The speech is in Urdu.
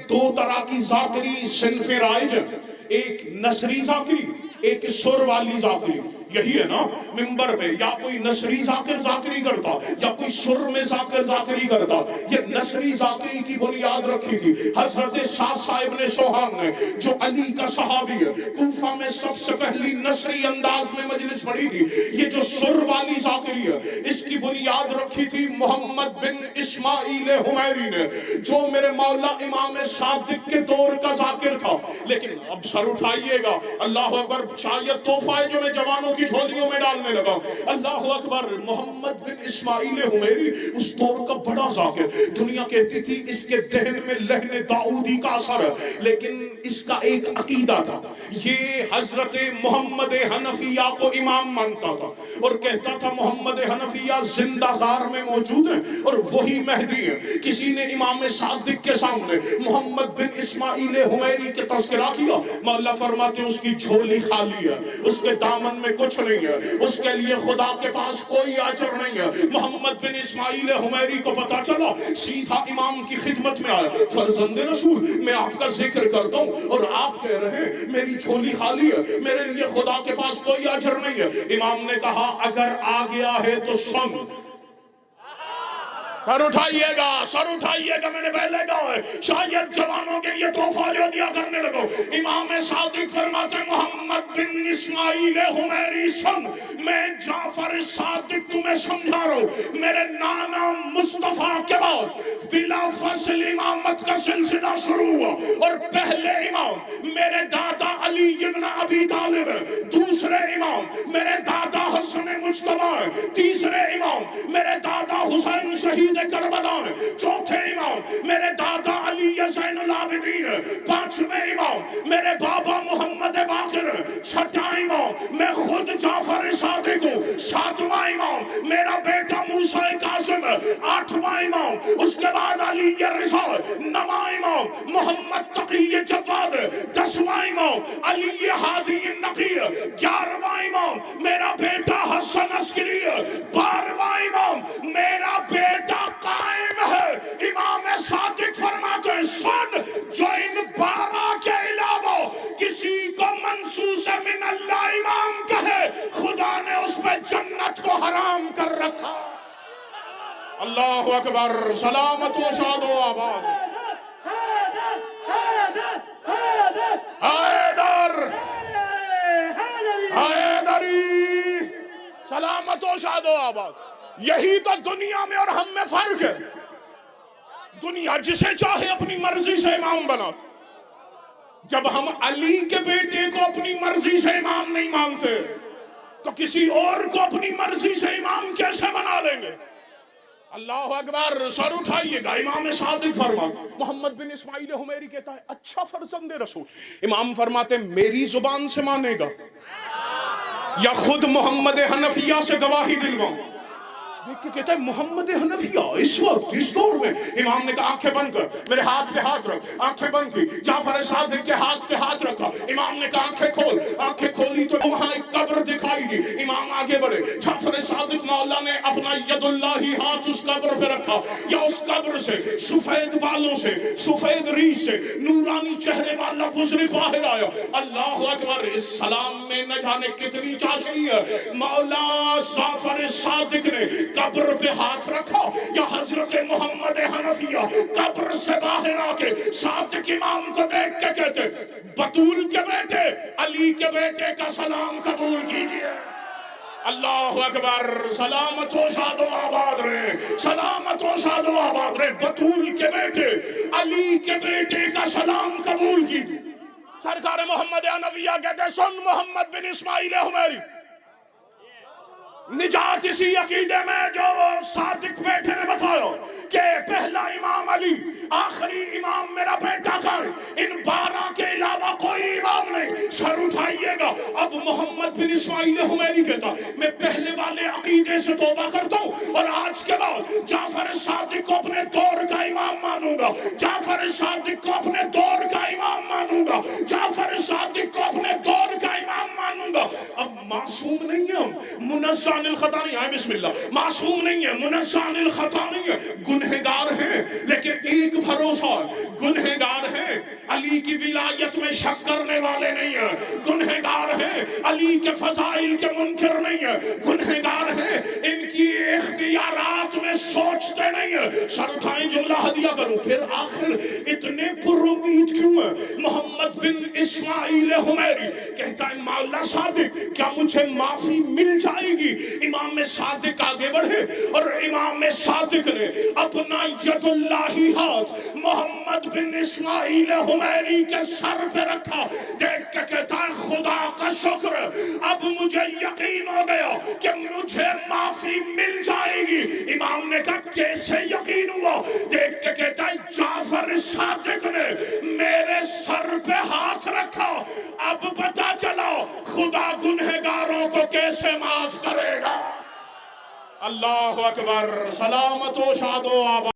دو طرح کی ذاکری صنفیں رائج ہیں، ایک نثری ذاکری، ایک سر والی ذاکری. یہی ہے نا منبر پہ یا کوئی نثری ذاکری کرتا یا کوئی سر میں ذاکری کرتا. یہ نثری ذاکری کی بنیاد رکھی تھی حضرت ساسا ابن سوہان نے، جو علی کا صحابی ہے. کوفہ میں سب سے پہلی نثری انداز میں مجلس پڑھی تھی. یہ جو سر والی ذاکری ہے اس کی بنیاد رکھی تھی محمد بن اسماعیل حمیری نے، جو میرے مولا امام صادق کے دور کا ذاکر تھا. لیکن اب سر اٹھائیے گا، اللہ اکبر، شاید تحفہ ہے جو میں جوانوں کی جھولیوں میں ڈالنے لگا. اللہ اکبر، محمد بن اسماعیل حمیری اس دور کا بڑا ذاکر. دنیا کہتی تھی اس کے دہن میں لہن داؤدی کا اثر ہے، لیکن اس کا ایک عقیدہ تھا. یہ حضرت محمد حنفیہ کو امام مانتا تھا اور کہتا تھا محمد حنفیہ زندہ غار میں موجود ہیں اور وہی مہدی ہے. کسی نے امام صادق کے سامنے محمد بن اسماعیل حمیری کے تذکرہ کیا، مولا فرماتے اس کی جھولی خالی ہے، اس کے دامن میں کچھ نہیں ہے، اس کے لیے خدا کے پاس کوئی اجر نہیں ہے. محمد بن اسماعیل حمیری کو پتا چلا، سیدھا امام کی خدمت میں آیا. فرزند رسول، میں آپ کا ذکر کرتا ہوں اور آپ کہہ رہے ہیں میری جھولی خالی ہے، میرے لیے خدا کے پاس کوئی اجر نہیں ہے. امام نے کہا اگر آ گیا ہے تو سن. سر اٹھائیے گا، میں نے پہلے کہا ہے شاید جوانوں کے لیے تحفہ جو دیا کرنے لگو. امام صادق فرماتے محمد بن اسماعیل حمیری سن، میں جعفر صادق تمہیں سمجھا رہا ہوں. میرے نانا مصطفیٰ کے بعد بلا فصل امامت کا سلسلہ شروع ہوا اور پہلے امام میرے دادا علی ابن ابی طالب ہے، دوسرے امام میرے دادا حسن مجتبیٰ ہے، تیسرے امام میرے دادا حسین شہید کربلا ہے، چوتھے امام میرے دادا علی زین العابدین ہے، پانچویں امام میرے بابا محمد باقر ہے، چھٹا امام میں خود جعفر صادق ہوں، ساتواں امام میرا بیٹا موسیٰ کاظم ہے، آٹھواں امام اس کے بعد علی رضا ہے، نواں امام محمد تقی جواد ہے، دسواں امام علی ہادی نقی ہے، گیارہواں امام میرا بیٹا حسن عسکری ہے، بارہواں امام میرا بیٹا قائم ہے. امام صادق فرماتے ہیں سن، جو ان 12 کے علاوہ کسی کو منصوص من اللہ امام کہے، خدا نے اس پہ جنت کو حرام کر رکھا. اللہ اکبر، سلامت و شاد و آباد. حیدر حیدری، سلامت و شاد و آباد. یہی تو دنیا میں اور ہم میں فرق ہے. دنیا جسے چاہے اپنی مرضی سے امام بنا. جب ہم علی کے بیٹے کو اپنی مرضی سے امام نہیں مانتے تو کسی اور کو اپنی مرضی سے امام کیسے بنا لیں گے؟ اللہ اکبر، سر اٹھائیے گا. امام صادق فرماتے محمد بن اسماعیل حمیری کہتا ہے اچھا فرزند رسول. امام فرماتے میری زبان سے مانے گا یا خود محمد حنفیہ سے گواہی دلواؤں؟ دیکھ کے کہتا ہے محمد حنفیہ اس وقت اس دور میں. امام نے کہا آنکھیں بند کر، میرے ہاتھ پہ ہاتھ رکھ. آنکھیں بند کی، جعفر صادق کے ہاتھ پہ ہاتھ رکھا. امام نے کہا آنکھیں کھول. آنکھیں کھولی تو وہاں ایک قبر دکھائی دی. امام آگے بڑھے. جعفر صادق مولا نے اپنا ید اللہ ہاتھ اس قبر پہ رکھا. یا اس قبر سے سفید بالوں سے، سفید ریش سے نورانی چہرے والا بزرگ باہر آیا. اللہ اکبر. اس سلام میں نہ جانے کتنی چاشنی ہے. مولا جعفر صادق نے قبر پہ ہاتھ رکھا یا حضرت محمد حنفیہ قبر سے باہر آ کے صادق امام کو دیکھ کے کہتے بطول کے بیٹے، علی کے بیٹے کا سلام قبول کیجئے. اللہ اکبر. سلامت و شاد و آباد رہے، سلامت و شاد و آباد رہے. بطول کے بیٹے، علی کے بیٹے کا سلام قبول کیجئے. سرکار محمد حنفیہ کہتے سن محمد بن اسماعیل حمیری، نجات اسی عقیدے میں جو صادق بیٹے نے بتایا کہ پہلا امام علی، آخری امام میرا بیٹا خان، ان 12 کے علاوہ کوئی امام نہیں. سر اٹھائیے گا. اب محمد بن اسماعیل حمیری کہتا میں پہلے والے عقیدے سے توبہ کرتا ہوں اور آج کے بعد جعفر صادق کو اپنے دور کا امام مانوں گا، جعفر صادق کو اپنے دور کا امام مانوں گا، جعفر صادق کو اپنے دور کا امام مانوں گا. اب معصوم نہیں ہے، منزہ عن الخطا نہیں ہے. بسم اللہ. معصوم نہیں ہے، منزہ عن الخطا نہیں ہے. گنہگار ہیں لیکن ایک بھروسہ، گنہگار ہیں علی کی ولایت میں شک کرنے والے نہیں ہیں، گنہگار ہیں، علی کے فضائل کے منکر نہیں ہیں، گنہگار ہیں، ان کی اختیارات میں سوچتے نہیں ہیں۔ سر اٹھائیں جملہ ہدیہ کروں۔ پھر آخر اتنے پر امید کیوں ہیں؟ محمد بن اسماعیل حمیری کہتا ہے مولا صادق کیا مجھے معافی مل جائے گی؟ امام صادق آگے بڑھے اور امام صادق نے اپنا ید اللہ ہاتھ محمد بن اسماعیل حمیری کے سر پہ رکھا، دیکھ کے کہتا ہے خدا کا شکر، اب مجھے یقین ہو گیا کہ مجھے معافی مل جائے گی۔ امام نے کہا کیسے یقین ہوا؟ دیکھ کے کہتا ہے جعفر صادق نے میرے سر پہ ہاتھ رکھا، اب پتا چلا خدا گنہگاروں کو کیسے معاف کرے گا۔ اللہ اکبر، سلامت و شاد و آباد۔